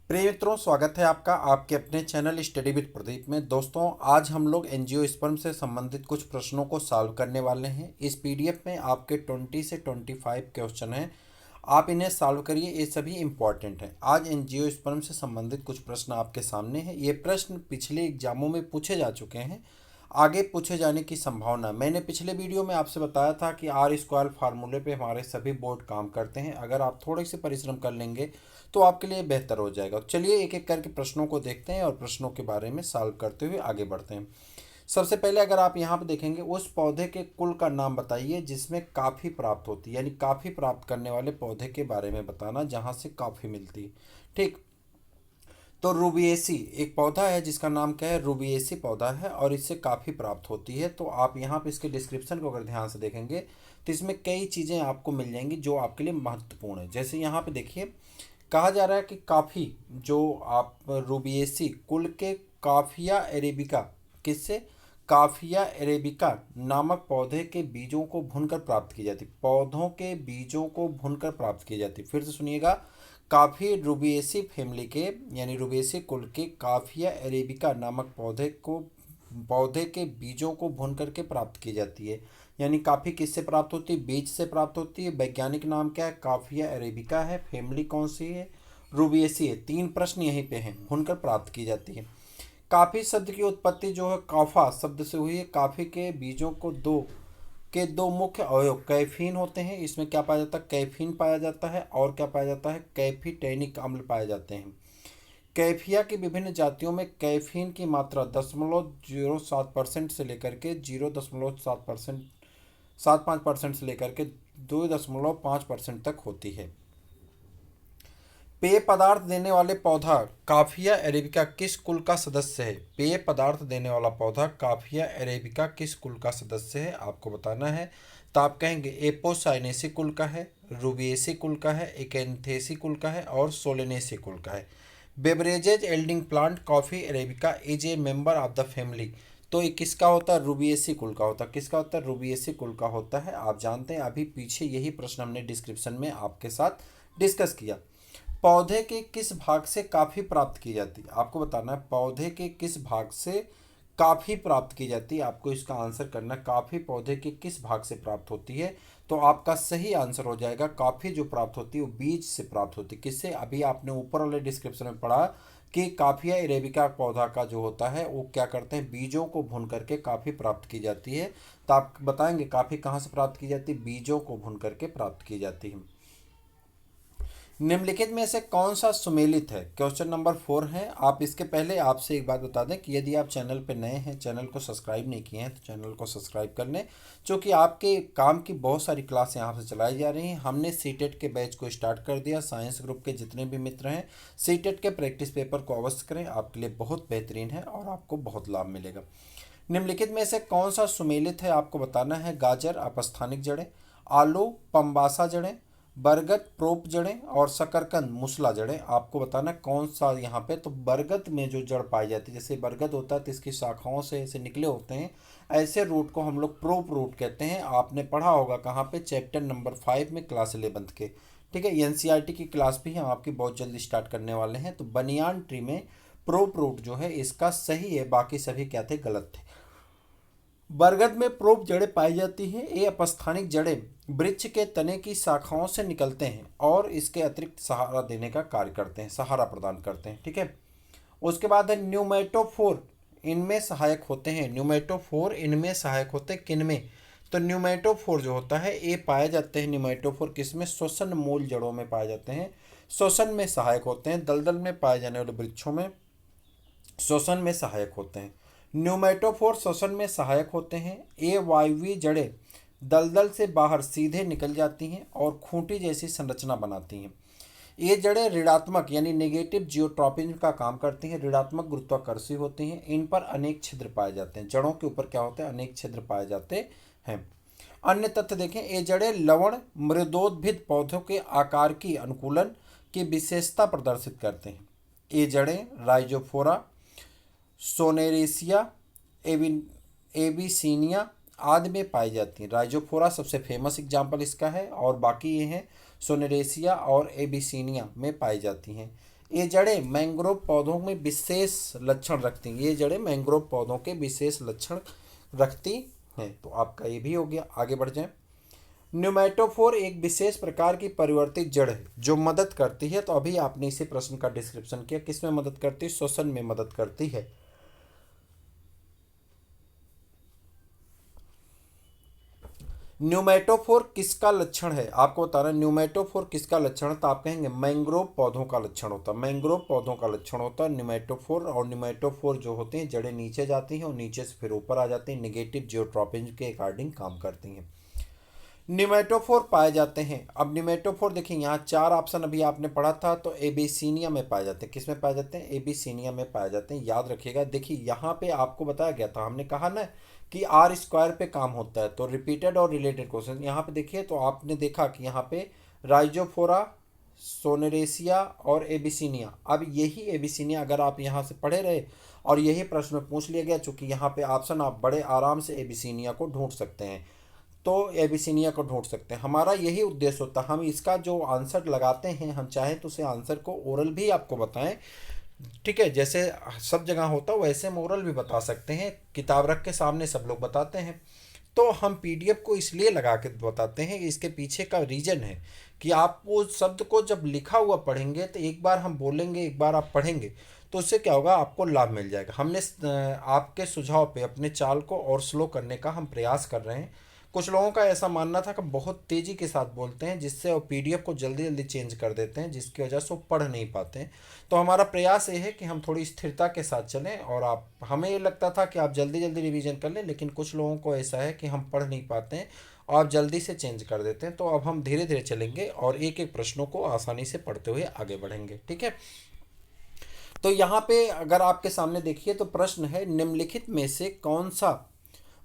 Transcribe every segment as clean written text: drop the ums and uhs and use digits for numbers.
प्रिय मित्रों, स्वागत है आपका आपके अपने चैनल स्टडी विद प्रदीप में। दोस्तों, आज हम लोग एंजियोस्पर्म से संबंधित कुछ प्रश्नों को सॉल्व करने वाले हैं। इस पीडीएफ में आपके 20 से 25 क्वेश्चन हैं। आप इन्हें सॉल्व करिए, ये सभी इंपॉर्टेंट हैं। आज एंजियोस्पर्म से संबंधित कुछ प्रश्न आपके सामने हैं। ये प्रश्न पिछले एग्जामों में पूछे जा चुके हैं, आगे पूछे जाने की संभावना। मैंने पिछले वीडियो में आपसे बताया था कि आर स्क्वायर फार्मूले पे हमारे सभी बोर्ड काम करते हैं। अगर आप थोड़े से परिश्रम कर लेंगे तो आपके लिए बेहतर हो जाएगा। चलिए एक एक करके प्रश्नों को देखते हैं और प्रश्नों के बारे में सॉल्व करते हुए आगे बढ़ते हैं। सबसे पहले अगर आप यहाँ पर देखेंगे, उस पौधे के कुल का नाम बताइए जिसमें काफ़ी प्राप्त होती है, यानी काफ़ी प्राप्त करने वाले पौधे के बारे में बताना जहाँ से काफ़ी मिलती है। ठीक, तो रूबिएसी एक पौधा है जिसका नाम क्या है, रूबिएसी पौधा है और इससे काफ़ी प्राप्त होती है। तो आप यहाँ पे इसके डिस्क्रिप्शन को अगर ध्यान से देखेंगे तो इसमें कई चीज़ें आपको मिल जाएंगी जो आपके लिए महत्वपूर्ण है। जैसे यहाँ पे देखिए, कहा जा रहा है कि काफ़ी जो आप रूबिएसी कुल के काफिया अरेबिका, किससे, काफिया अरेबिका नामक पौधे के बीजों को भूनकर प्राप्त की जाती, पौधों के बीजों को भूनकर प्राप्त की जाती। फिर से सुनिएगा, काफ़ी रूबिएसी फैमिली के यानी रूबिएसी कुल के काफिया अरेबिका नामक पौधे के बीजों को भून करके प्राप्त की जाती है। यानी काफ़ी किससे प्राप्त होती है, बीज से प्राप्त होती है। वैज्ञानिक नाम क्या है, काफिया अरेबिका है। फैमिली कौन सी है, रूबिएसी है। तीन प्रश्न यहीं पे हैं, भूनकर प्राप्त की जाती है। काफ़ी शब्द की उत्पत्ति जो है काफा शब्द से हुई है। काफ़ी के बीजों को दो मुख्य अवयव कैफीन होते हैं। इसमें क्या पाया जाता है, कैफीन पाया जाता है और क्या पाया जाता है, कैफीटेनिक अम्ल पाए जाते हैं। कैफिया की विभिन्न जातियों में कैफीन की मात्रा 0.07% से लेकर के 0.7% 0.75% से लेकर के 2.5% तक होती है। पेय पदार्थ देने वाले पौधा काफिया अरेबिका किस कुल का सदस्य है। पेय पदार्थ देने वाला पौधा काफिया अरेबिका किस कुल का सदस्य है, आपको बताना है। तो आप कहेंगे एपोसाइनेसी कुल का है, रूबिएसी कुल का है, एकेंथेसी कुल का है और सोलेनेसी कुल का है। Beverages एल्डिंग plant coffee arabica is a member of the family. तो ये किसका होता है, रूबिएसी कुल का होता है। किसका होता है, रूबिएसी कुल का होता है। आप जानते हैं अभी पीछे यही प्रश्न हमने डिस्क्रिप्शन में आपके साथ डिस्कस किया। पौधे के किस भाग से काफ़ी प्राप्त की जाती है, आपको बताना है। पौधे के किस भाग से काफ़ी प्राप्त की जाती है, आपको इसका आंसर करना है। काफ़ी पौधे के किस भाग से प्राप्त होती है, तो आपका सही आंसर हो जाएगा काफ़ी जो प्राप्त होती है वो बीज से प्राप्त होती है। किससे, अभी आपने ऊपर वाले डिस्क्रिप्शन में पढ़ा कि काफिया अरेबिका पौधा का जो होता है वो क्या करते हैं, बीजों को भून करके काफ़ी प्राप्त की जाती है। तो आप बताएंगे काफ़ी कहाँ से प्राप्त की जाती है, बीजों को भून करके प्राप्त की जाती है। निम्नलिखित में से कौन सा सुमेलित है, क्वेश्चन नंबर 4 है। आप इसके पहले आपसे एक बात बता दें कि यदि आप चैनल पर नए हैं, चैनल को सब्सक्राइब नहीं किए हैं तो चैनल को सब्सक्राइब कर लें, क्योंकि आपके काम की बहुत सारी क्लास यहाँ से चलाई जा रही हैं। हमने सीटेट के बैच को स्टार्ट कर दिया। साइंस ग्रुप के जितने भी मित्र हैं, सीटेट के प्रैक्टिस पेपर को अवश्य करें, आपके लिए बहुत बेहतरीन है और आपको बहुत लाभ मिलेगा। निम्नलिखित में से कौन सा सुमेलित है, आपको बताना है। गाजर अपस्थानिक जड़ें, आलू पंबासा जड़ें, बरगद प्रोप जड़ें और शकरकंद मूसला जड़ें। आपको बताना है कौन सा यहाँ पे। तो बरगद में जो जड़ पाई जाती है, जैसे बरगद होता है तो इसकी शाखाओं से ऐसे निकले होते हैं, ऐसे रूट को हम लोग प्रोप रूट कहते हैं। आपने पढ़ा होगा कहाँ पे, चैप्टर नंबर 5 में, क्लास 11 के। ठीक है, एनसीईआरटी की क्लास भी हम आपकी बहुत जल्दी स्टार्ट करने वाले हैं। तो बनियान ट्री में प्रोप रूट जो है इसका सही है, बाकी सभी क्या थे, गलत थे। बरगद में प्रोप जड़ें पाई जाती हैं। ये अपस्थानिक जड़ें वृक्ष के तने की शाखाओं से निकलते हैं और इसके अतिरिक्त सहारा देने का कार्य करते हैं, सहारा प्रदान करते हैं। ठीक है, उसके बाद है न्यूमेटोफोर, इनमें सहायक होते हैं। न्यूमेटोफोर इनमें सहायक होते हैं, किन में, तो न्यूमेटोफोर जो होता है ये पाए जाते हैं। न्यूमेटोफोर किस में, श्वसन मूल जड़ों में पाए जाते हैं, श्वसन में सहायक होते हैं। दलदल में पाए जाने वाले वृक्षों में श्वसन में सहायक होते हैं। न्यूमेटोफोर श्वसन में सहायक होते हैं। ये वायवीय जड़ें दलदल से बाहर सीधे निकल जाती हैं और खूंटी जैसी संरचना बनाती हैं। ये जड़ें ऋणात्मक यानी नेगेटिव जियोट्रॉपिज्म का काम करती हैं, ऋणात्मक गुरुत्वाकर्षी होती हैं। इन पर अनेक छिद्र पाए जाते हैं, जड़ों के ऊपर क्या होते हैं, अनेक छिद्र पाए जाते हैं। अन्य तथ्य देखें, ये जड़ें लवण मृदोद्भिद पौधों के आकार की अनुकूलन की विशेषता प्रदर्शित करते हैं। ये जड़ें राइजोफोरा, सोनेरेसिया, एबिसीनिया आदि में पाई जाती हैं। राइजोफोरा सबसे फेमस एग्जाम्पल इसका है और बाकी ये हैं सोनेरेसिया और एबिसीनिया में पाई जाती हैं। ये जड़ें मैंग्रोव पौधों में विशेष लक्षण रखती हैं। ये जड़ें मैंग्रोव पौधों के विशेष लक्षण रखती हैं। तो आपका ये भी हो गया। आगे बढ़ जाएं। न्यूमेटोफोर एक विशेष प्रकार की परिवर्तित जड़ है जो मदद करती है। तो अभी आपने इसी प्रश्न का डिस्क्रिप्शन किया। किस में मदद करती है? श्वसन में मदद करती है। न्यूमेटोफोर किसका लक्षण है? आपको बता रहा है न्यूमेटोफोर किसका लक्षण है। तो आप कहेंगे मैंग्रोव पौधों का लक्षण होता है। मैंग्रोव पौधों का लक्षण होता है न्यूमेटोफोर। और न्यूमेटोफोर जो होते हैं जड़ें नीचे जाती हैं और नीचे से फिर ऊपर आ जाती हैं, निगेटिव जियोट्रॉपिज्म के अकॉर्डिंग काम करती हैं। निमेटोफोर पाए जाते हैं। अब निमेटोफोर देखिए, यहाँ 4 ऑप्शन अभी आपने पढ़ा था। तो एबीसीनिया में पाए जाते हैं। किस में पाए जाते हैं? एबीसीनिया में पाए जाते हैं। याद रखिएगा। देखिए यहाँ पे आपको बताया गया था, हमने कहा ना कि आर स्क्वायर पे काम होता है। तो रिपीटेड और रिलेटेड क्वेश्चन यहाँ पे देखिए। तो आपने देखा कि यहाँ पे राइजोफोरा, सोनेरेसिया और एबिसिनिया। अब यही एबिसिनिया अगर आप यहाँ से पढ़े रहे और यही प्रश्न में पूछ लिया गया, चूंकि यहाँ पे ऑप्शन आप बड़े आराम से एबिसिनिया को ढूंढ सकते हैं। तो एबिसिनिया को ढूंढ सकते हैं। हमारा यही उद्देश्य होता है। हम इसका जो आंसर लगाते हैं, हम चाहें तो उसे आंसर को ओरल भी आपको बताएं। ठीक है, जैसे सब जगह होता है वैसे हम ओरल भी बता सकते हैं। किताब रख के सामने सब लोग बताते हैं। तो हम पीडीएफ को इसलिए लगा के बताते हैं कि इसके पीछे का रीजन है कि आप वो शब्द को जब लिखा हुआ पढ़ेंगे तो एक बार हम बोलेंगे, एक बार आप पढ़ेंगे, तो उससे क्या होगा, आपको लाभ मिल जाएगा। हमने आपके सुझाव पे अपने चाल को और स्लो करने का हम प्रयास कर रहे हैं। कुछ लोगों का ऐसा मानना था कि बहुत तेज़ी के साथ बोलते हैं, जिससे वो पीडीएफ को जल्दी जल्दी चेंज कर देते हैं, जिसकी वजह से वो पढ़ नहीं पाते हैं। तो हमारा प्रयास ये है कि हम थोड़ी स्थिरता के साथ चलें। और आप, हमें ये लगता था कि आप जल्दी जल्दी रिवीजन कर लें, लेकिन कुछ लोगों को ऐसा है कि हम पढ़ नहीं पाते हैं और आप जल्दी से चेंज कर देते हैं। तो अब हम धीरे धीरे चलेंगे और एक एक प्रश्नों को आसानी से पढ़ते हुए आगे बढ़ेंगे। ठीक है। तो यहाँ पे अगर आपके सामने देखिए तो प्रश्न है, निम्नलिखित में से कौन सा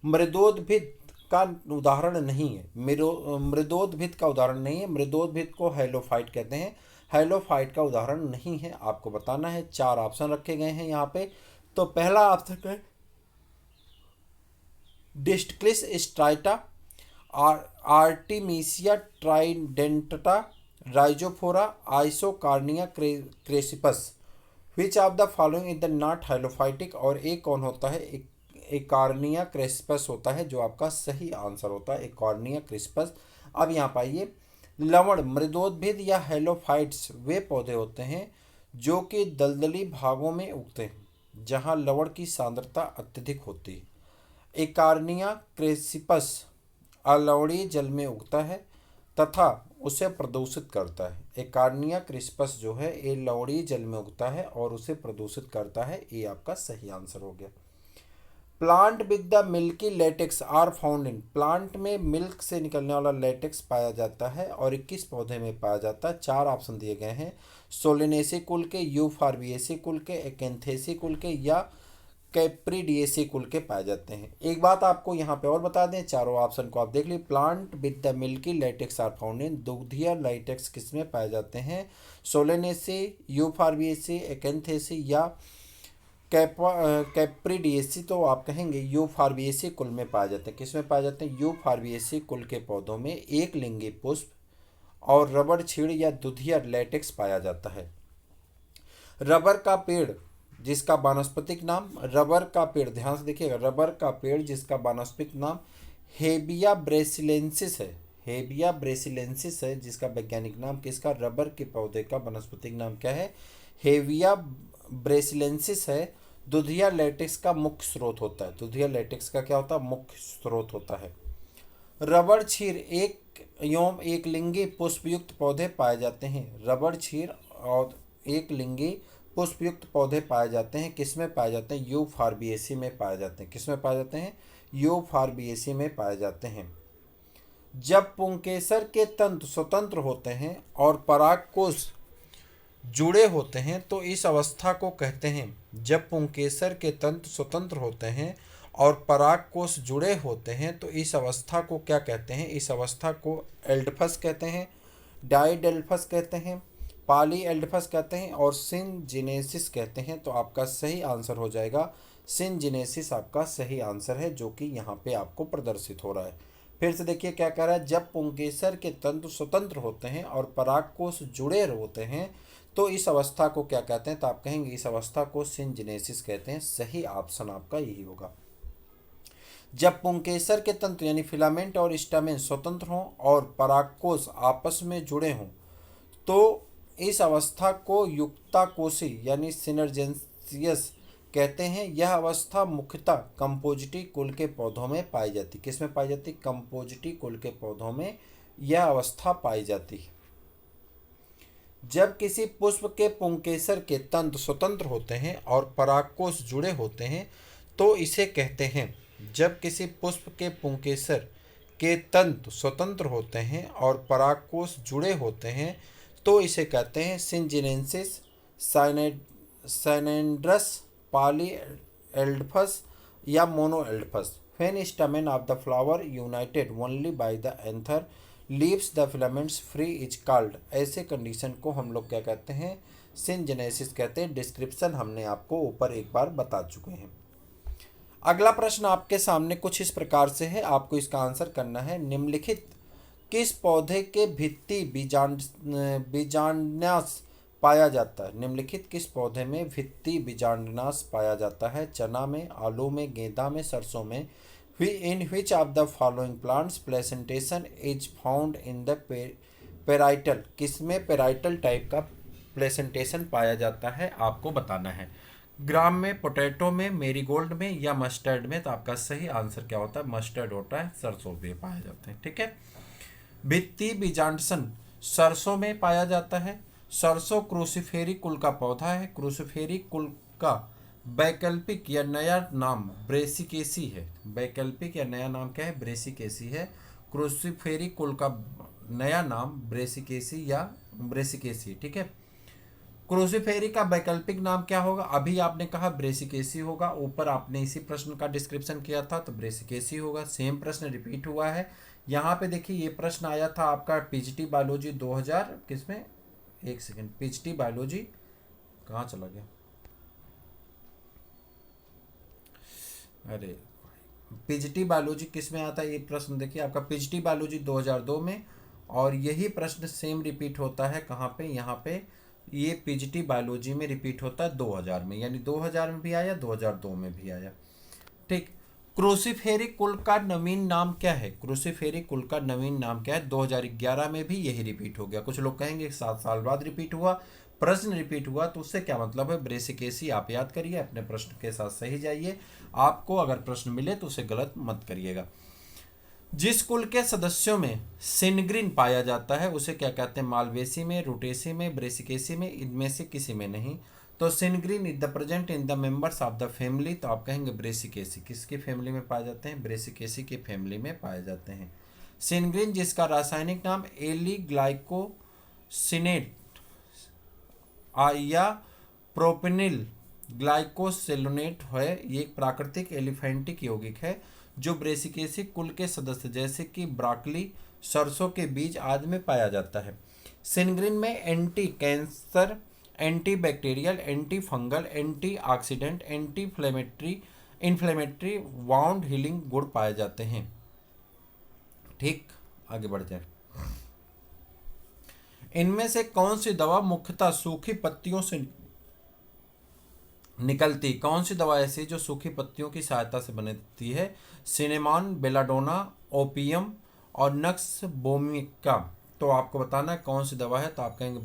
मृदोद्भिद का उदाहरण नहीं है? मृदोद्भिद का उदाहरण नहीं है। मृदोद्भिद को हैलोफाइट कहते हैं। हैलोफाइट का उदाहरण नहीं है, आपको बताना है। 4 ऑप्शन रखे गए हैं यहाँ पे। तो पहला ऑप्शन है Distichlis stricta, Artemisia tridentata, Rhizophora, Eichhornia crassipes. Which of the following is the not halophytic? और एक कौन होता है? एक कार्निया क्रिस्पस होता है जो आपका सही आंसर होता है, एक कार्निया क्रिस्पस। अब यहाँ पाइए, लवण मृदोद्भिद या हेलोफाइट्स वे पौधे होते हैं जो कि दलदली भागों में उगते हैं जहाँ लवण की सांद्रता अत्यधिक होती है। एक कार्निया क्रेसिपस अलवणीय जल में उगता है तथा उसे प्रदूषित करता है। एक कार्निया क्रिस्पस जो है ये लवणीय जल में उगता है और उसे प्रदूषित करता है। ये आपका सही आंसर हो गया। Plant with the milky latex are found in. Plant में मिल्क से निकलने वाला लेटेक्स पाया जाता है और 21 पौधे में पाया जाता है। 4 ऑप्शन दिए गए हैं, सोलेनेसी कुल के, यूफारबिएसी कुल के, एकेंथेसी कुल के या कैप्रिडिएसी कुल के पाए जाते हैं। एक बात आपको यहाँ पे और बता दें, चारों ऑप्शन को आप देख लीजिए। Plant with the milky latex are found in, दुग्धिया लेटेक्स किसमें पाए जाते हैं? सोलेनेसी, यूफारबिएसी, एकेंथेसी या कैप्रिडिएसी। तो आप कहेंगे यूफारबिएसी कुल में पाए जाते हैं। किस में पाए जाते हैं? यूफारबिएसी कुल के पौधों में एक लिंगी पुष्प और रबड़ छीड़ या दुधिया लेटेक्स पाया जाता है। रबर का पेड़ जिसका वानस्पतिक नाम, रबर का पेड़, ध्यान से देखिएगा, रबर का पेड़ जिसका वानस्पतिक नाम हेबिया ब्रेसिलेंसिस है। हेबिया ब्रेसिलेंसिस है जिसका वैज्ञानिक नाम किसका? रबर के पौधे का वानस्पतिक नाम क्या है? हेविया ब्रेसिलेंसिस है। दुधिया लेटेक्स का मुख्य स्रोत होता है। दुधिया लेटेक्स का क्या होता है? मुख्य स्रोत होता है। रबड़ क्षीर एक एवं एक लिंगी पुष्पयुक्त पौधे पाए जाते हैं। रबड़ क्षीर और एक लिंगी पुष्पयुक्त पौधे पाए जाते हैं। किस में पाए जाते हैं? यूफारबिएसी में पाए जाते हैं। किस में पाए जाते हैं? यूफारबिएसी में पाए जाते हैं। जब पुंकेसर के तंतु स्वतंत्र होते हैं और परागकोश जुड़े होते हैं तो इस अवस्था को कहते हैं। जब पुंकेसर के तंतु स्वतंत्र होते हैं और परागकोश जुड़े होते हैं तो इस अवस्था को क्या कहते हैं? इस अवस्था को एल्डफस कहते हैं, डाइडेल्फस कहते हैं, पॉली एल्डफस कहते हैं और सिनजिनेसिस कहते हैं। तो आपका सही आंसर हो जाएगा सिनजिनेसिस, आपका सही आंसर है, जो कि यहाँ पे आपको प्रदर्शित हो रहा है। फिर से देखिए क्या कह रहा है, जब पुंकेसर के तंतु स्वतंत्र होते हैं और परागकोश जुड़े होते हैं तो इस अवस्था को क्या कहते हैं? तो आप कहेंगे इस अवस्था को सिंजेनेसिस कहते हैं। सही ऑप्शन आपका यही होगा। जब पुंकेसर के तंतु यानी फिलामेंट और स्टामेन स्वतंत्र हों और परागकोश आपस में जुड़े हों तो इस अवस्था को युक्ताकोशी यानी सिनर्जेंसियस कहते हैं। यह अवस्था मुख्यतः कंपोजिटी कुल के पौधों में पाई जाती। किसमें पाई जाती? कंपोजिटी कुल के पौधों में यह अवस्था पाई जाती है। जब किसी पुष्प के पुंकेसर के तंतु स्वतंत्र होते हैं और परागकोश जुड़े होते हैं तो इसे कहते हैं। जब किसी पुष्प के पुंकेसर के तंतु स्वतंत्र होते हैं और परागकोश जुड़े होते हैं तो इसे कहते हैं सिंजिनेसिस, साइनेंड्रस, पॉलीएल्डफस या monadelphous. When stamen of the flower united only by the anther leaves the filaments free is called. ऐसे कंडीशन को हम लोग क्या कहते हैं? सिंजेनेसिस कहते हैं। डिस्क्रिप्शन हमने आपको ऊपर एक बार बता चुके हैं। अगला प्रश्न आपके सामने कुछ इस प्रकार से है, आपको इसका आंसर करना है। निम्नलिखित किस पौधे के भित्ति बीजांडान्यास पाया जाता है? निम्नलिखित किस पौधे में भित्ति बीजांडान्यास पाया जाता है? चना में, आलू में, गेंदा में, सरसों में। In which of the following plants placentation is found in the parietal? किसमें पेराइटल टाइप का प्लेसेंटेशन पाया जाता है आपको बताना है। ग्राम में, पोटैटो में, मेरीगोल्ड में या मस्टर्ड में? तो आपका सही आंसर क्या होता है? मस्टर्ड होता है। सरसों में पाए जाते हैं। ठीक है। भित्ति बीजांडसन सरसों में पाया जाता है। सरसों क्रूसिफेरी कुल का पौधा है। क्रूसिफेरी कुल का वैकल्पिक या नया नाम ब्रेसिकेसी है। वैकल्पिक या नया नाम क्या है? ब्रेसिकेसी है। क्रूसिफेरी कुल का नया नाम ब्रेसिकेसी या ब्रेसिकेसी। ठीक है। क्रूसिफेरी का वैकल्पिक नाम क्या होगा? अभी आपने कहा ब्रेसिकेसी होगा, ऊपर आपने इसी प्रश्न का डिस्क्रिप्शन किया था तो ब्रेसिकेसी होगा। सेम प्रश्न रिपीट हुआ है। यहाँ पे देखिए ये प्रश्न आया था आपका पीजीटी बायोलॉजी 2000 किसमें? एक सेकंड, पीजीटी बायोलॉजी कहाँ चला गया? अरे पीजीटी बायोलॉजी किस में आता है ये प्रश्न? देखिए आपका पीजीटी बायोलॉजी 2002 में, और यही प्रश्न सेम रिपीट होता है कहाँ पे? यहाँ पे ये पीजीटी बायोलॉजी में रिपीट होता है 2000 में, यानी 2000 में भी आया, 2002 में भी आया। ठीक। क्रूसिफेरी कुल का नवीन नाम क्या है? क्रूसिफेरी कुल का नवीन नाम क्या है? 2011 में भी यही रिपीट हो गया। कुछ लोग कहेंगे 7 साल बाद रिपीट हुआ, प्रश्न रिपीट हुआ, तो उससे क्या मतलब है? ब्रेसिकेसी आप याद करिए, अपने प्रश्न के साथ सही जाइए। आपको अगर प्रश्न मिले तो उसे गलत मत करिएगा। जिस कुल के सदस्यों में सिनग्रीन पाया जाता है उसे क्या कहते हैं? मालवेसी में, रूटेसी में, ब्रेसिकेसी में, इनमें से किसी में नहीं। तो sinigrin is the present in the members of the family, तो आप कहेंगे ब्रेसिकेसी। किसकी फैमिली में पाए जाते हैं? ब्रेसिकेसी की फैमिली में पाए जाते हैं। सिनग्रीन जिसका रासायनिक नाम एली ग्लाइकोसिनेट या प्रोपेनिल ग्लाइकोसेलोनेट है, ये एक प्राकृतिक एलिफेंटिक यौगिक है जो ब्रेसिकेसी कुल के सदस्य जैसे कि ब्रोकली, सरसों के बीज आदि में पाया जाता है। सिनग्रीन में anti cancer, anti bacterial, anti fungal, anti oxidant, anti inflammatory, wound healing गुण पाए जाते हैं। ठीक, आगे बढ़ जाए। इनमें से कौन सी दवा मुख्यतः सूखी पत्तियों से निकलती? कौन सी दवा ऐसी जो सूखी पत्तियों की सहायता से बनती है? सिनेमॉन, बेलाडोना, ओपियम और नक्स बोमिका। तो आपको बताना है कौन सी दवा है, तो आप कहेंगे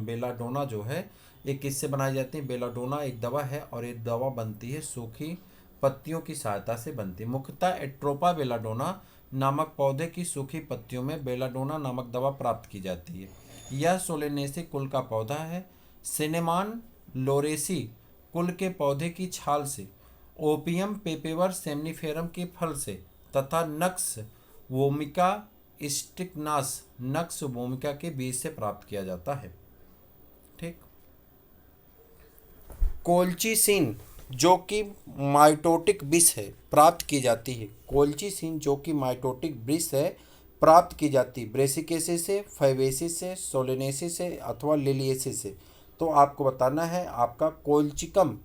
बेलाडोना जो है ये किससे बनाई जाती है? बेलाडोना एक दवा है और ये दवा बनती है सूखी पत्तियों की सहायता से बनती है। मुख्यतः एट्रोपा बेलाडोना नामक पौधे की सूखी पत्तियों में बेलाडोना नामक दवा प्राप्त की जाती है। यह सोलेनेसी कुल का पौधा है। सिनेमॉन लोरेसी कुल के पौधे की छाल से, ओपियम पेपेवर सेमनीफेरम के फल से तथा नक्स वोमिका स्टिकनास नक्स वोमिका के बीज से प्राप्त किया जाता है। ठीक। कोल्चिसिन जो कि माइटोटिक विष है प्राप्त की जाती है। कोल्चिसिन जो कि माइटोटिक विष है प्राप्त की जाती ब्रेसिकेसी से, फैबेसी से, सोलेनेसी से अथवा लिलिएसी से। तो आपको बताना है आपका कोल्चिकम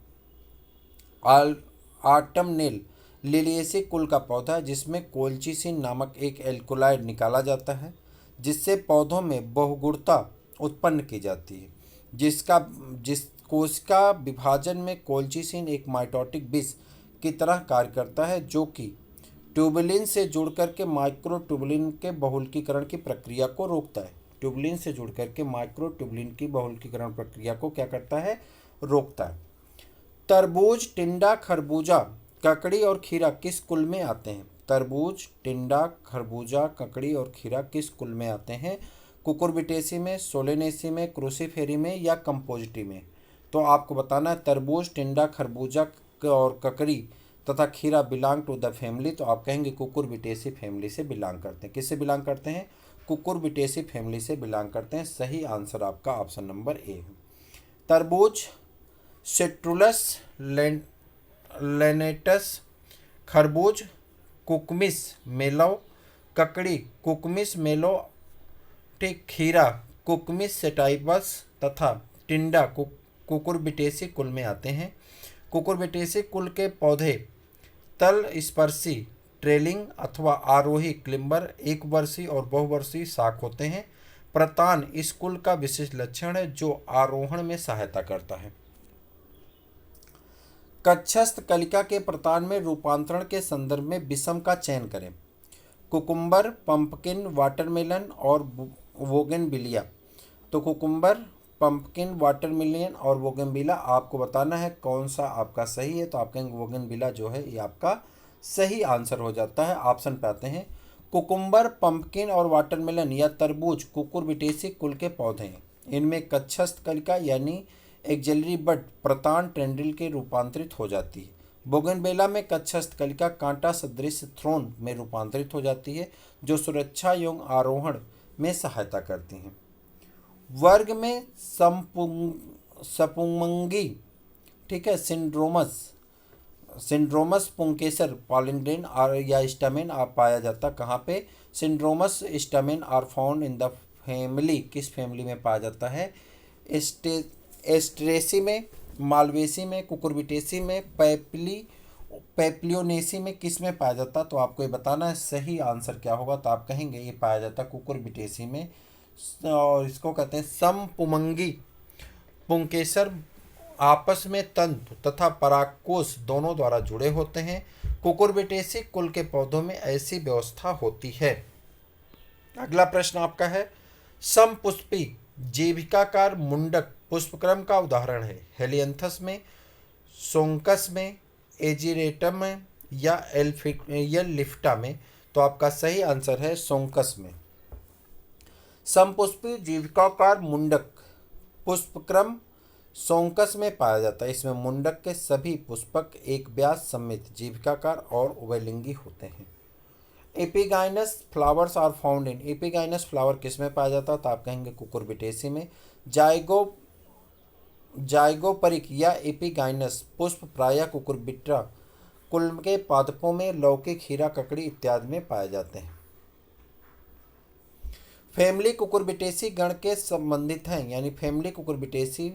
आटमनेल लिलिएसी कुल का पौधा है जिसमें कोल्चिसिन नामक एक एल्कोलाइड निकाला जाता है जिससे पौधों में बहुगुणता उत्पन्न की जाती है। जिस कोशिका विभाजन में कोल्चिसिन एक माइटोटिक विष की तरह कार्य करता है, जो कि ट्यूबुलिन से जुड़कर के माइक्रोट्यूबुलिन के बहुलकीकरण की प्रक्रिया को रोकता है। ट्यूबुलिन से जुड़कर के माइक्रोट्यूबुलिन की बहुलकीकरण प्रक्रिया को क्या करता है? रोकता है। तरबूज, टिंडा, खरबूजा, ककड़ी और खीरा किस कुल में आते हैं? तरबूज, टिंडा, खरबूजा, ककड़ी और खीरा किस कुल में आते हैं? कुकुरबिटेसी में, सोलेनेसी में, क्रूसीफेरी में या कंपोजिटी में? तो आपको बताना है तरबूज, टिंडा, खरबूजा और ककड़ी तथा खीरा बिलोंग टू द फैमिली। तो आप कहेंगे कुकुरबिटेसी फैमिली से बिलोंग करते हैं। किससे बिलोंग करते हैं? कुकुरबिटेसी फैमिली से बिलोंग करते हैं। सही आंसर आपका ऑप्शन नंबर ए है। तरबूज सिट्रुलस लेनेटस, खरबूज कुकमिस मेलो, ककड़ी कुकमिस मेलो, ठीक, खीरा कुकमिस सेटाइबस तथा टिंडा कुकुरबिटेसी कुल में आते हैं। कुकुरबिटेसी कुल के पौधे तल स्पर्शी, ट्रेलिंग अथवा आरोही क्लिंबर, एक वर्षीय और बहुवर्षीय शाख होते हैं। प्रतान इस कुल का विशेष लक्षण है जो आरोहण में सहायता करता है। कक्षस्थ कलिका के प्रतान में रूपांतरण के संदर्भ में विषम का चयन करें। कुकुम्बर, पंपकिन, वाटरमेलन और बोगनविलिया। तो कुकुम्बर, पंपकिन, वाटरमेलन और बोगनविला आपको बताना है कौन सा आपका सही है। तो आप कहेंगे बोगनविला जो है ये आपका सही आंसर हो जाता है। ऑप्शन पे आते हैं। कुकुम्बर, पंपकिन और वाटरमेलन या तरबूज कुकुरबिटेसी कुल के पौधे हैं। इनमें कक्षस्थ कलिका यानी एक्जेलरी बड प्रतान टेंड्रिल के रूपांतरित हो जाती है। बोगनवेला में कक्षस्थ कलिका कांटा सदृश थ्रोन में रूपांतरित हो जाती है, जो सुरक्षा एवं आरोहण में सहायता करती हैं। वर्ग में सपुमंगी, ठीक है, सिंड्रोमस पुंकेसर पॉलिंड्रेन या स्टामेन आप पाया जाता कहाँ पे? Syngenesious stamen are found in the family, किस फैमिली में पाया जाता है? एस्ट्रेसी में, मालवेसी में, कुकुरबिटेसी में, पैप्लियोनेसी में किस में पाया जाता? तो आपको ये बताना है सही आंसर क्या होगा। तो आप कहेंगे ये पाया जाता कुकुरबिटेसी में, और इसको कहते हैं समपुमंगी पुंकेसर। आपस में तंतु तथा परागकोश दोनों द्वारा जुड़े होते हैं। कुकुरबिटेसी कुल के पौधों में ऐसी व्यवस्था होती है। अगला प्रश्न आपका है, समपुष्पी जीविकाकार मुंडक पुष्पक्रम का उदाहरण है। हेलियंथस में, सोंकस में, एजिरेटम में या लिफ्टा में? तो आपका सही आंसर है सोंकस में। समपुष्पी जीविकाकार मुंडक पुष्पक्रम सोंकस में पाया जाता है। इसमें मुंडक के सभी पुष्पक एक ब्यास समेत जीविकाकार और उभयलिंगी होते हैं। Epigynous flowers are found in, epigynous flower किस में पाया जाता है? तो आप कहेंगे कुकुरबिटेसी में। जाइगोपरिक या एपिगाइनस पुष्प प्रायः कुकुरबिटा कुल के पादपों में, लौकी, खीरा, ककड़ी इत्यादि में पाए जाते हैं। फैमिली कुकुरबिटेसी गण के संबंधित हैं, यानी फैमिली कुकुरबिटेसी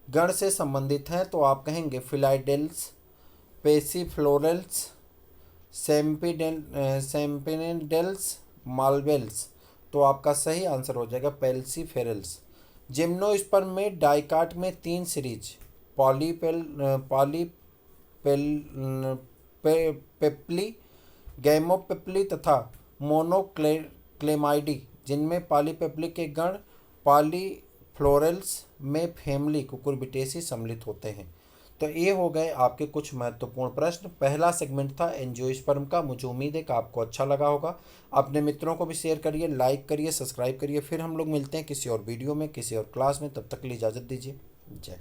गण से संबंधित हैं। तो आप कहेंगे फिलाइडेल्स, पेसिफ्लोरल्स, सैम्पिनेडेल्स, मालवेल्स। तो आपका सही आंसर हो जाएगा पेल्सीफेरल्स। जिम्नोस्पर्म में डाइकाट में 3 सीरीज पॉलीपेप्ली, गैमोपेप्ली तथा मोनोक्लेमाइडी, जिनमें पॉलीपेप्ली के गण पॉलीफ्लोरल्स में फैमिली कुकुरबिटेसी सम्मिलित होते हैं। तो ये हो गए आपके कुछ महत्वपूर्ण प्रश्न। पहला सेगमेंट था एंजियोस्पर्म का। मुझे उम्मीद है कि आपको अच्छा लगा होगा। अपने मित्रों को भी शेयर करिए, लाइक करिए, सब्सक्राइब करिए। फिर हम लोग मिलते हैं किसी और वीडियो में, किसी और क्लास में। तब तक के लिए इजाज़त दीजिए। जय।